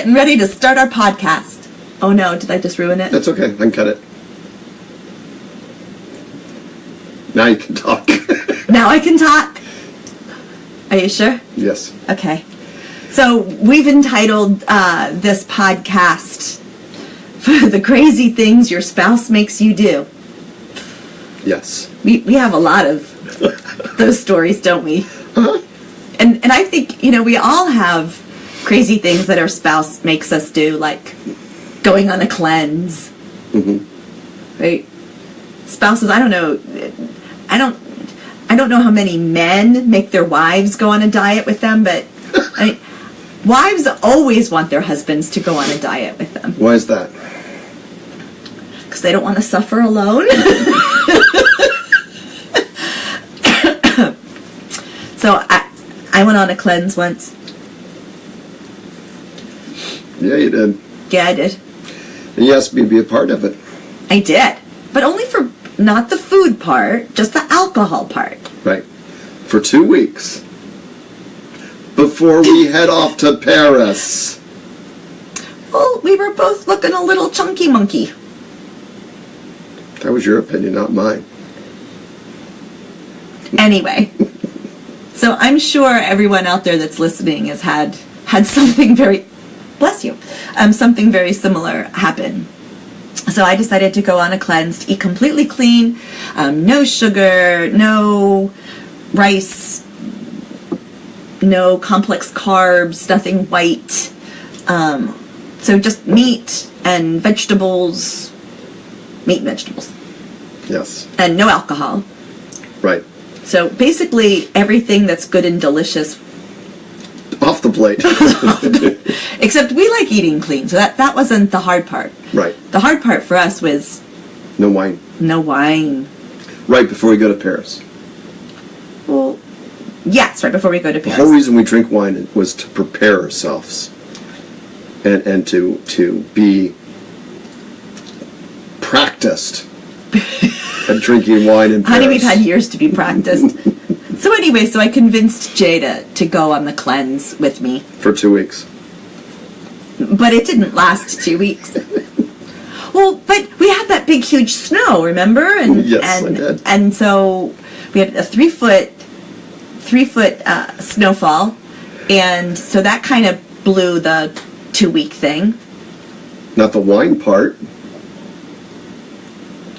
getting ready to start our podcast. Oh no, did I just ruin it? That's okay. I can cut it. Now you can talk. Now I can talk. Are you sure? Yes. Okay. So we've entitled this podcast for the crazy things your spouse makes you do. Yes. We have a lot of those stories, don't we? Uh-huh. And I think, we all have crazy things that our spouse makes us do, like going on a cleanse. Mm-hmm. Right? Spouses, I don't know how many men make their wives go on a diet with them, but wives always want their husbands to go on a diet with them. Why is that? Because they don't want to suffer alone. So I went on a cleanse once. Yeah, you did. Yeah, I did. And you asked me to be a part of it. I did. But only for not the food part, just the alcohol part. Right. For 2 weeks. Before we head off to Paris. Well, we were both looking a little chunky monkey. That was your opinion, not mine. Anyway. So I'm sure everyone out there that's listening has had something very, bless you, something very similar happen. So I decided to go on a cleanse, to eat completely clean, no sugar, no rice, no complex carbs, nothing white. So just meat and vegetables, Yes. and no alcohol. Right. So basically everything that's good and delicious. Off the plate. Except we like eating clean, so that wasn't the hard part. Right. The hard part for us was No wine. no wine. Right before we go to Paris. Well, yes, right before we go to The Paris. whole reason we drink wine was to prepare ourselves. And to be practiced at drinking wine in Paris. Honey, we've had years to be practiced. So anyway, so I convinced Jada to go on the cleanse with me. For 2 weeks. But it didn't last 2 weeks. Well, but we had that big, huge snow, remember? And, Yes, I did. And so we had a 3-foot snowfall. And so that kind of blew the 2-week thing. Not the wine part.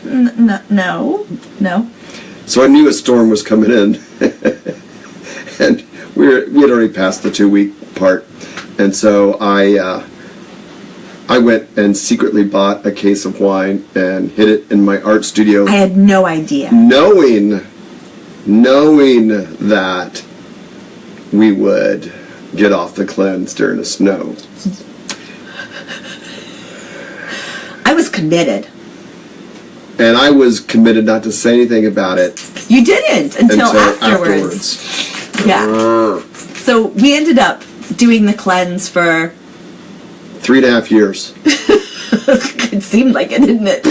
No. So I knew a storm was coming in. And we had already passed the 2-week part. And so I went and secretly bought a case of wine and hid it in my art studio. I had no idea. Knowing that we would get off the cleanse during the snow. I was committed. And I was committed not to say anything about it You didn't until afterwards. Yeah. So we ended up doing the cleanse for 3.5 years. it seemed like it, didn't it?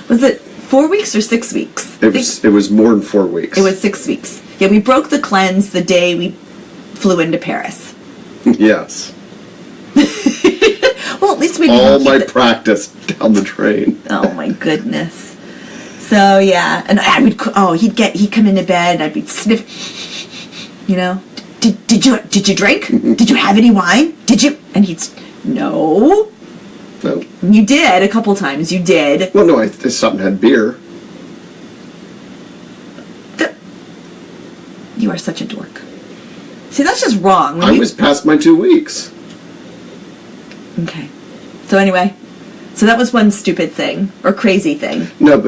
Was it 4 weeks or 6 weeks? It was more than 4 weeks. It was 6 weeks. Yeah, we broke the cleanse the day we flew into Paris. Yes. Well, at least we didn't All keep my it. practice down the drain. Oh my goodness. So yeah, and he'd come into bed and I'd be sniffing. Did you drink? Did you have any wine? Did you? And no. No. You did a couple times. You did. Well, no, I stopped and had beer. You are such a dork. See, that's just wrong. I was past my 2 weeks. Okay. So anyway, so that was one stupid thing or crazy thing. No,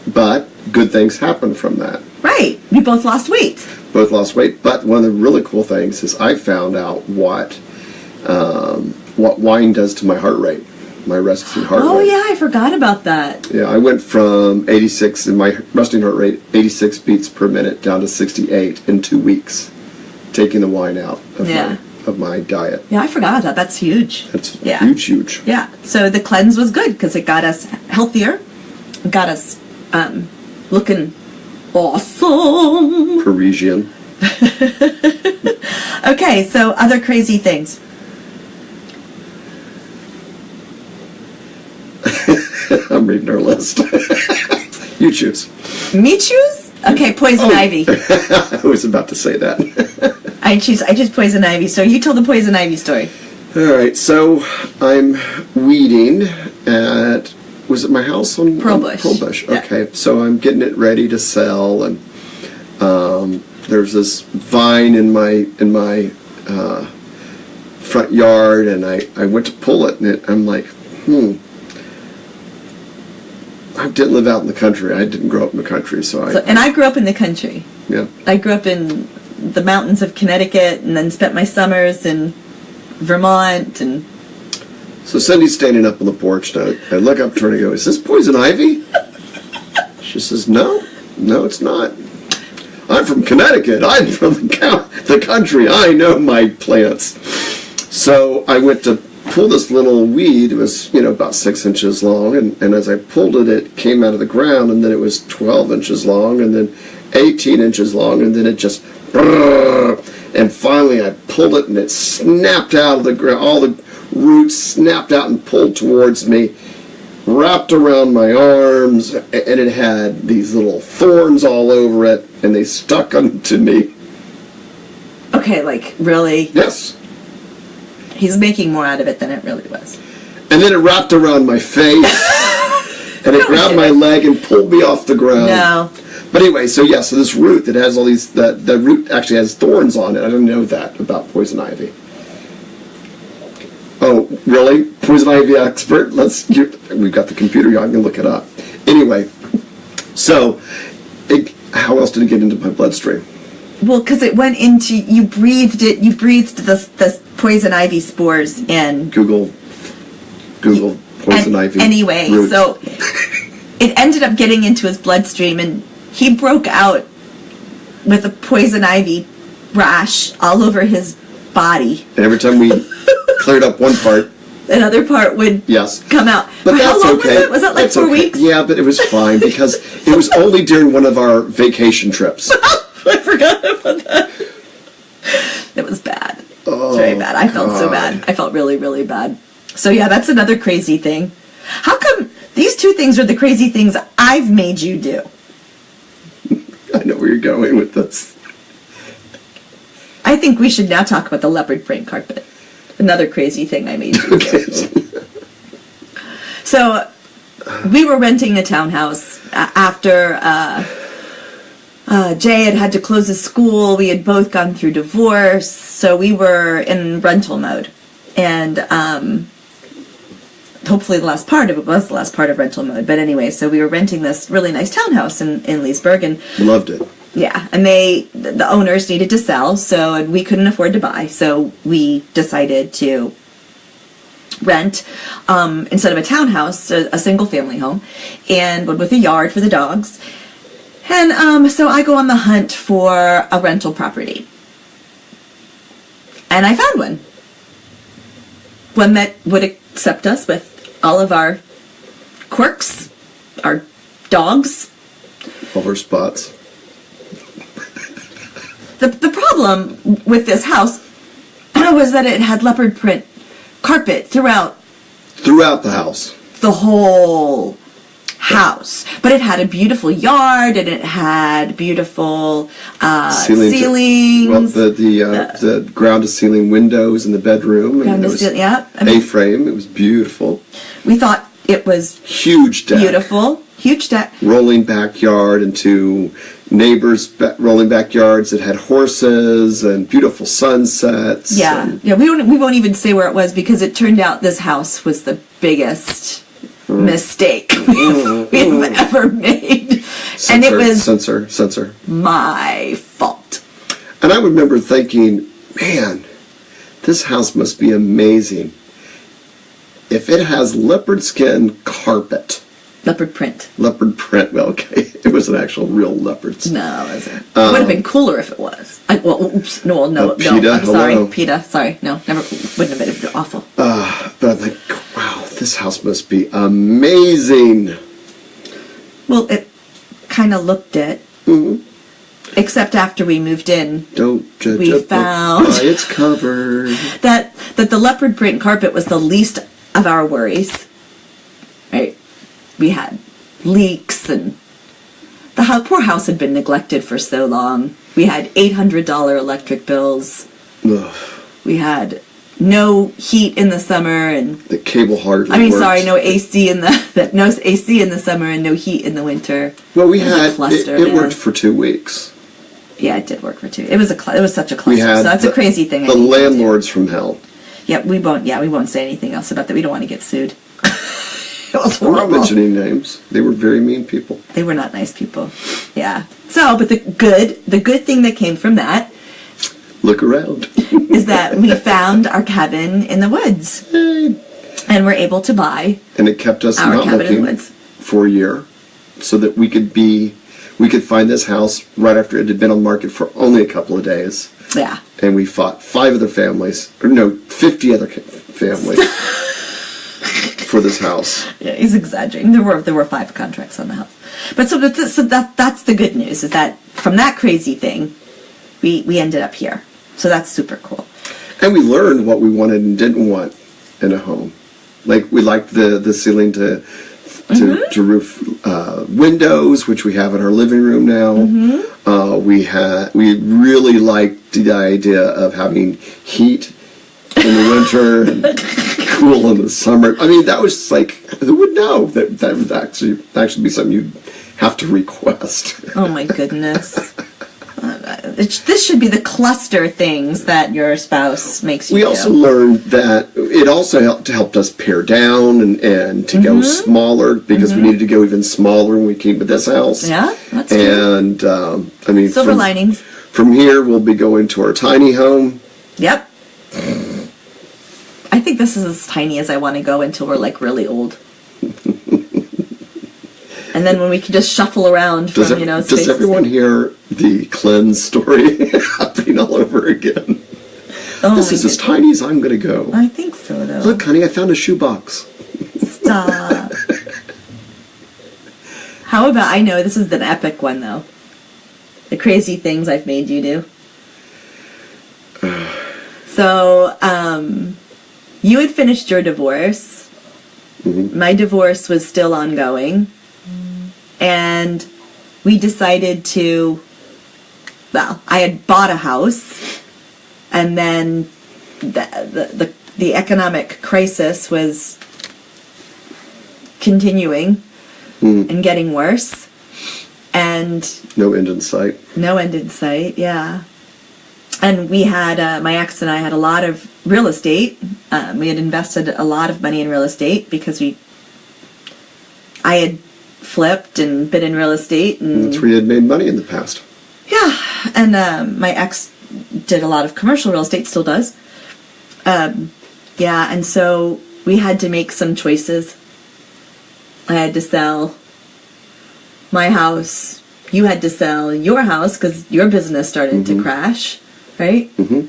but good things happened from that. Right. We both lost weight. Both lost weight. But one of the really cool things is I found out what wine does to my heart rate, my resting heart rate. Oh yeah, I forgot about that. Yeah, I went from 86 in my resting heart rate, 86 beats per minute, down to 68 in 2 weeks, taking the wine out of my diet. Yeah, I forgot that. That's huge. That's Yeah. huge. Yeah. So the cleanse was good because it got us healthier, it got us looking awesome. Parisian. Okay, so other crazy things. reading our list. You choose. Me choose? Okay, poison ivy. I was about to say that. I choose poison ivy. So you tell the poison ivy story. All right, so I'm weeding at, was it my house on Pearl Bush? Pearl Bush. Yeah. Okay, so I'm getting it ready to sell, and there's this vine in my front yard, and I went to pull it, and I'm like, I didn't live out in the country. I didn't grow up in the country, And I grew up in the country. Yeah. I grew up in the mountains of Connecticut, and then spent my summers in Vermont, and So Cindy's standing up on the porch, and I look up to her and I go, "Is this poison ivy?" She says, No, it's not. I'm from Connecticut. I'm from the country. I know my plants. So I went to pull this little weed. It was, about 6 inches long, and as I pulled it, it came out of the ground, and then it was 12 inches long, and then 18 inches long, and then it just, and finally I pulled it, and it snapped out of the ground. All the roots snapped out and pulled towards me, wrapped around my arms, and it had these little thorns all over it, and they stuck onto me. okay, like really, Yes. he's making more out of it than it really was. And then it wrapped around my face, and it grabbed my leg and pulled me off the ground. No. But anyway, so this root that has all these, the root actually has thorns on it. I didn't know that about poison ivy. Oh, really? Poison ivy expert? We've got the computer here, I can look it up. Anyway, so, how else did it get into my bloodstream? Well, because it went into, you breathed the poison ivy spores in. Google poison ivy. Anyway, roots. so it ended up getting into his bloodstream, and he broke out with a poison ivy rash all over his body. And every time we cleared up one part, Another part would yes, come out. But how that's long okay. was it? Was that like That's 4 okay. weeks? Yeah, but it was fine because it was only during one of our vacation trips. I forgot about that. It was bad. It was very bad. I felt so bad. I felt really, really bad. So yeah, that's another crazy thing. How come these two things are the crazy things I've made you do? I know where you're going with this. I think we should now talk about the leopard print carpet. Another crazy thing I made you do. So we were renting a townhouse after Jay had to close his school. We had both gone through divorce, so we were in rental mode. And hopefully the last part of it was the last part of rental mode. But anyway, so we were renting this really nice townhouse in Leesburg, and Loved it. yeah, and the owners needed to sell, so we couldn't afford to buy, so we decided to rent, instead of a townhouse, a single family home, and one with a yard for the dogs. And so I go on the hunt for a rental property. And I found one. One that would accept us with all of our quirks, our dogs. Over spots. The problem with this house was that it had leopard print carpet throughout Throughout the house. the whole house. But it had a beautiful yard, and it had beautiful ceilings. Well, the ground to ceiling windows in the bedroom. Ground And to it was ceiling, yeah. I mean, A-frame. It was beautiful. we thought it was Huge deck. beautiful. Huge deck. Rolling backyard into neighbors' rolling backyards that had horses and beautiful sunsets. Yeah. and- Yeah, we won't even say where it was, because it turned out this house was the biggest mistake we've ever made. And it was Censor. my fault. And I remember thinking, man, this house must be amazing. If it has leopard skin carpet, Leopard print. leopard print, well, okay, it was an actual real leopard skin. No, it wasn't. It would have been cooler if it was. Oops. No, PETA, I'm sorry. hello. PETA, sorry. No, never. Wouldn't have been awful. But I'm like, wow, this house must be amazing. Well, it kind of looked it. Mm-hmm. Except after we moved in, Don't judge We a book found- by its cover. that the leopard print carpet was the least of our worries. Right? we had leaks, and the poor house had been neglected for so long. We had $800 electric bills. Ugh. We had no heat in the summer, and The cable hardly worked. no AC in the summer and no heat in the winter. Well, we It was a had cluster, it yeah. worked for 2 weeks. Yeah, it did work for 2. It was such a cluster. We had So that's a crazy thing. I The hate to do. landlords from hell. Yeah, we won't say anything else about that. We don't want to get sued. It was I'm not horrible. mentioning names. They were very mean people. They were not nice people. Yeah. So, but the good thing that came from that Look around. is that we found our cabin in the woods, and we're able to buy And it kept us our not cabin in the looking woods. for a year, so that we could find this house right after it had been on the market for only a couple of days. Yeah. And we fought 5 other families, 50 other families for this house. Yeah, he's exaggerating. There were 5 contracts on the house, but that's the good news, is that from that crazy thing, we ended up here. So that's super cool. And we learned what we wanted and didn't want in a home. Like, we liked the ceiling to roof windows, which we have in our living room now. We really liked the idea of having heat in the winter and cool in the summer. I mean, that was like, who would know that would actually be something you'd have to request. Oh my goodness. This should be the cluster things that your spouse makes you We do. also learned that it also helped us pare down and to go smaller, because we needed to go even smaller when we came to this house. Yeah, that's true. And I mean, Silver linings. From here, we'll be going to our tiny home. Yep. I think this is as tiny as I want to go until we're like really old. And then when we can just shuffle around from, Does space to everyone space. hear the cleanse story happening all over again? Oh This my is as goodness. tiny as I'm going to go. I think so, though. Look, honey, I found a shoebox. Stop. How about, I know this is an epic one, though. The crazy things I've made you do. So, you had finished your divorce. My divorce was still ongoing. And we decided I had bought a house, and then the economic crisis was continuing and getting worse, and No end in sight. no end in sight. Yeah. And we had my ex and I had a lot of real estate. We had invested a lot of money in real estate because I had flipped and been in real estate, and That's where you had made money in the past. yeah, and my ex did a lot of commercial real estate, still does. Yeah, and so we had to make some choices. I had to sell my house. You had to sell your house because your business started to crash, right? Mm-hmm.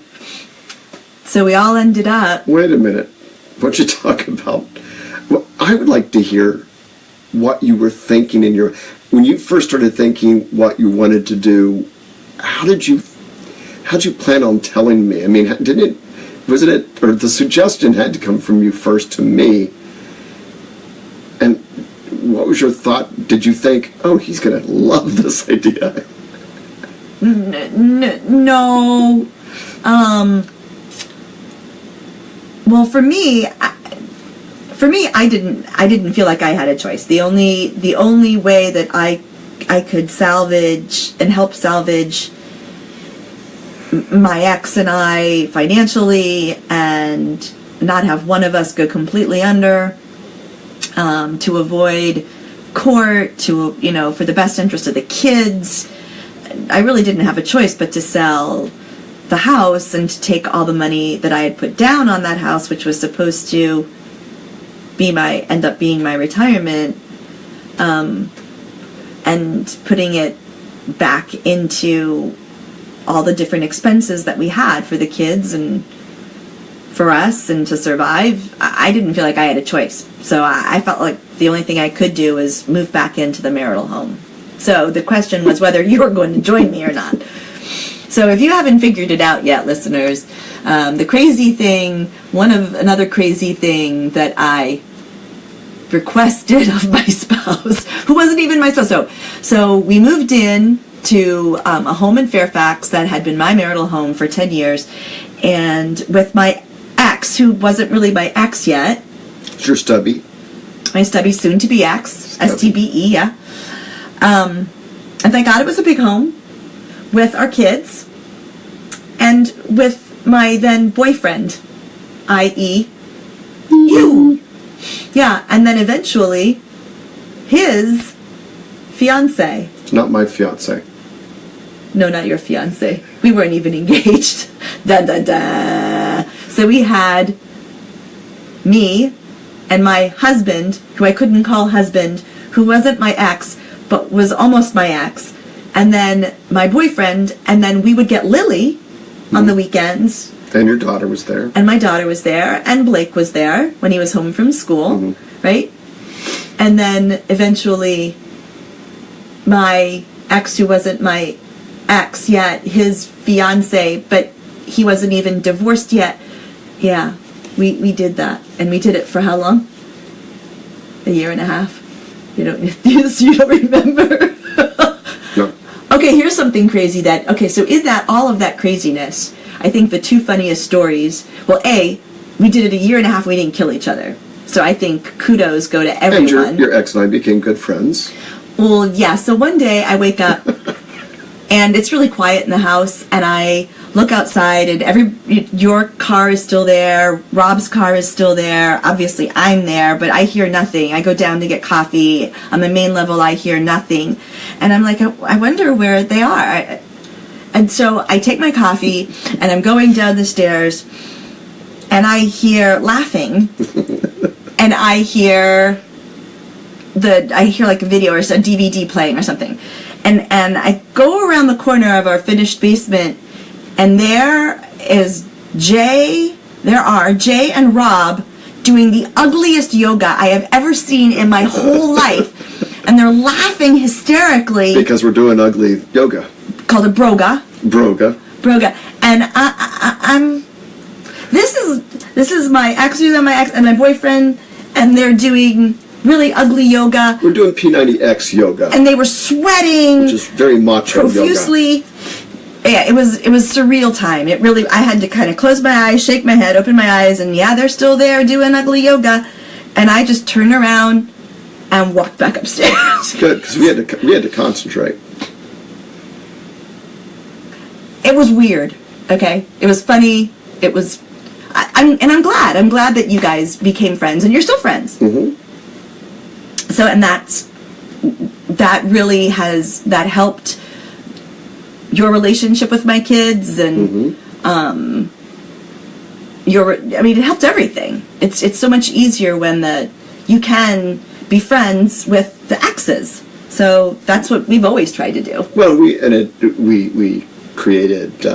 So we all ended up. Wait a minute. What you talk about? Well, I would like to hear what you were thinking when you first started thinking what you wanted to do. How'd you plan on telling me? I mean, or the suggestion had to come from you first to me? And what was your thought? Did you think, oh, he's going to love this idea? No. Well, for me, I didn't feel like I had a choice. The only way that I could salvage and help salvage my ex and I financially, and not have one of us go completely under, to avoid court, for the best interest of the kids. I really didn't have a choice but to sell the house and to take all the money that I had put down on that house, which was supposed to end up being my retirement, and putting it back into all the different expenses that we had for the kids and for us and to survive. I didn't feel like I had a choice. So I felt like the only thing I could do was move back into the marital home. So the question was whether you were going to join me or not. So if you haven't figured it out yet, listeners, another crazy thing that I requested of my spouse, who wasn't even my spouse. So we moved in to a home in Fairfax that had been my marital home for 10 years, and with my ex, who wasn't really my ex yet. It's your stubby. My stubby, soon-to-be ex, STBE, yeah. And thank God it was a big home with our kids and with my then boyfriend, i.e. you. Yeah, and then eventually his fiance. It's not my fiance. No, not your fiance. We weren't even engaged. Da da da. So we had me and my husband, who I couldn't call husband, who wasn't my ex, but was almost my ex, and then my boyfriend, and then we would get Lily on the weekends. And your daughter was there. And my daughter was there, and Blake was there when he was home from school, right? And then eventually my ex, who wasn't my ex yet, his fiance, but he wasn't even divorced yet. Yeah, we did that. And we did it for how long? A year and a half. You don't remember? No. Okay, here's something crazy so in that, all of that craziness, I think the two funniest stories, well, A, we did it a year and a half, we didn't kill each other. So I think kudos go to everyone. And your ex and I became good friends. Well, yeah, so one day I wake up and it's really quiet in the house, and I look outside and your car is still there, Rob's car is still there, obviously I'm there, but I hear nothing. I go down to get coffee. On the main level, I hear nothing. And I'm like, I wonder where they are. And so I take my coffee and I'm going down the stairs and I hear laughing and I hear like a video or a DVD playing or something. And I go around the corner of our finished basement, and there are Jay and Rob doing the ugliest yoga I have ever seen in my whole life. And they're laughing hysterically. Because we're doing ugly yoga. Called a broga. Broga. And I'm this is my ex and my boyfriend, and they're doing really ugly yoga. We're doing P90X yoga. And they were sweating. Which is very macho profusely. Yoga. Yeah, it was surreal time. I had to kind of close my eyes, shake my head, open my eyes, and yeah, they're still there doing ugly yoga. And I just turned around and walked back upstairs. Good, because we had to concentrate. It was weird. Okay, it was funny. It was, I'm glad. I'm glad that you guys became friends, and you're still friends. Mm-hmm. So, and that really helped your relationship with my kids, and it helped everything. It's so much easier when you can be friends with the exes. So that's what we've always tried to do. Well, we created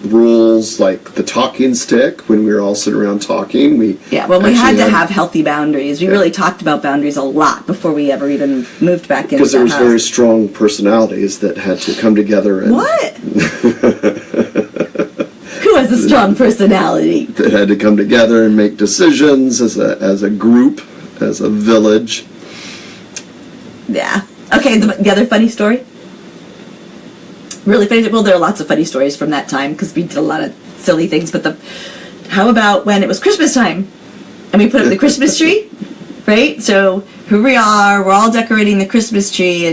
rules like the talking stick when we were all sitting around talking. We had to have healthy boundaries. We really talked about boundaries a lot before we ever even moved back into the house. Because there was very strong personalities that had to come together. And what? Who has a strong personality? That had to come together and make decisions as a group, as a village. Yeah. Okay, the other funny story? Really funny. Well, there are lots of funny stories from that time because we did a lot of silly things. But how about when it was Christmas time and we put up the Christmas tree, right? So here we are, we're all decorating the Christmas tree,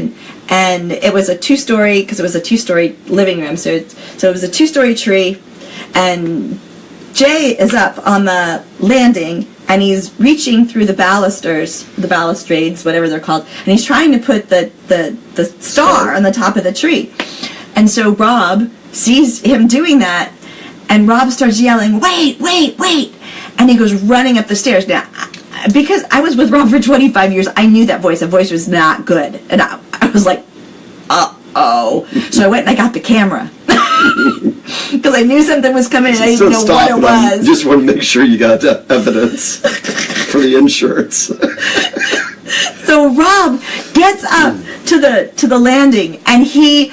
and it was a 2-story because it was a 2-story living room. So it was a 2-story tree, and Jay is up on the landing and he's reaching through the balustrades, whatever they're called, and he's trying to put the star on the top of the tree. And so Rob sees him doing that, and Rob starts yelling, "Wait, wait, wait!" And he goes running up the stairs. Now, because I was with Rob for 25 years, I knew that voice. That voice was not good. And I was like, uh-oh. So I went and I got the camera. Because I knew something was coming and I didn't know what it was. I just want to make sure you got evidence for the insurance. So Rob gets up to the landing, and he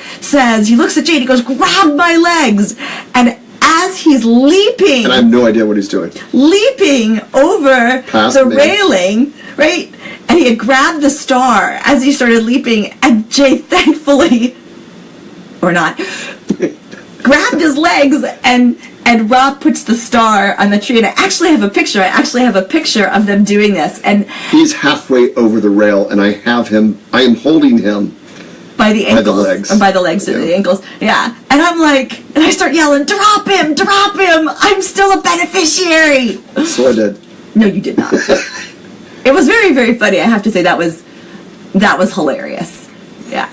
looks at Jade, he goes, "Grab my legs." And as he's leaping, and I have no idea what he's doing, leaping over the railing, right? and he had grabbed the star as he started leaping, and Jay thankfully, or not, grabbed his legs, and Rob puts the star on the tree, and I actually have a picture of them doing this, and He's halfway over the rail, and I am holding him by the ankles, by the legs. or by the legs or the ankles, yeah. And I'm like, and I start yelling, drop him! I'm still a beneficiary. So I did. No, you did not. It was very, very funny. I have to say that was hilarious. Yeah,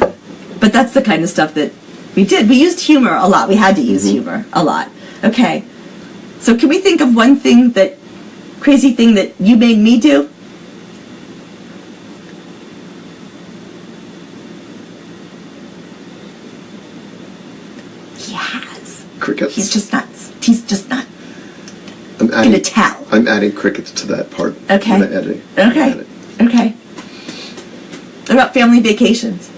but that's the kind of stuff that we did. We used humor a lot. We had to use humor a lot. Okay, so can we think of one crazy thing that you made me do? He has. Crickets. He's just not I'm adding, gonna tell. I'm adding crickets to that part. Okay. I'm gonna edit. Okay. Okay. What about family vacations?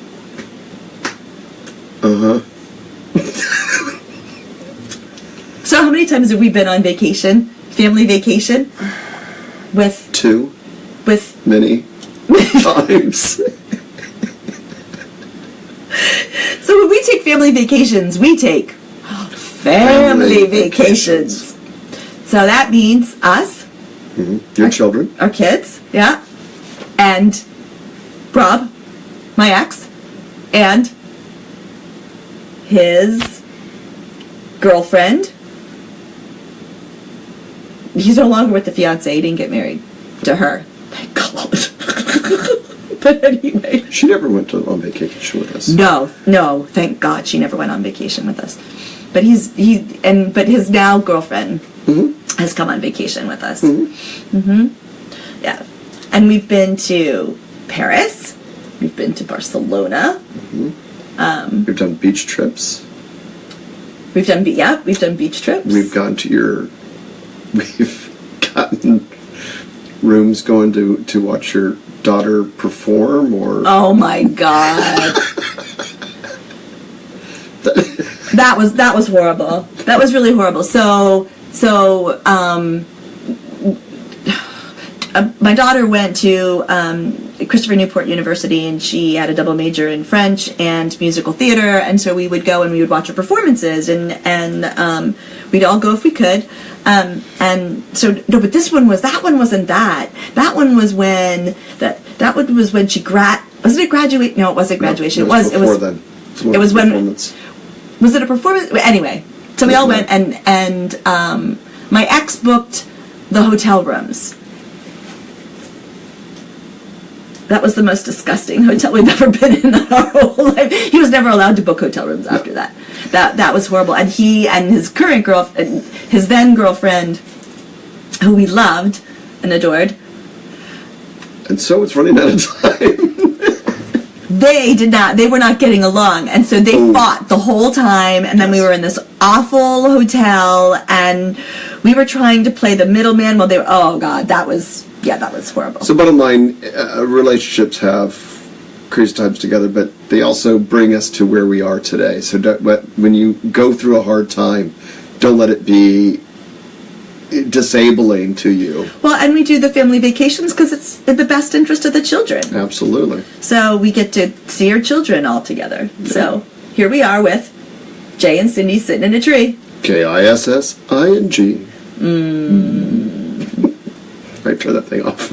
So how many times have we been on vacation? Family vacation? With 2 with many times. So when we take family vacations, we take family vacations. So that means us, Your children. our kids, yeah, and Rob, my ex, and his girlfriend. He's no longer with the fiance. He didn't get married to her. Thank God. But anyway. She never went on vacation with us. No, thank God she never went on vacation with us. But but his now girlfriend has come on vacation with us. Yeah. And we've been to Paris. We've been to Barcelona. We've done beach trips. We've done beach trips. We've gotten rooms going to watch your daughter perform, or Oh my God. That was horrible. That was really horrible. So my daughter went to Christopher Newport University, and she had a double major in French and musical theater, and so we would go and we would watch her performances, and we'd all go if we could. And so no, but that one wasn't that. That one was when she wasn't it graduate? No, it wasn't graduation. No, it was then. It was when. Was it a performance? Anyway, so we all went, and my ex booked the hotel rooms. That was the most disgusting hotel we've ever been in our whole life. He was never allowed to book hotel rooms after that. That was horrible. And he and his current girlfriend, his then girlfriend, who we loved and adored. And so it's running out of time. They were not getting along, and so they fought the whole time, and then we were in this awful hotel, and we were trying to play the middleman while they were, oh God, that was horrible. So bottom line, relationships have crazy times together, but they also bring us to where we are today. So when you go through a hard time, don't let it be disabling to you. Well, and we do the family vacations because it's in the best interest of the children. Absolutely. So we get to see our children all together. Yeah. So here we are with Jay and Cindy sitting in a tree. KISSING. I turn that thing off.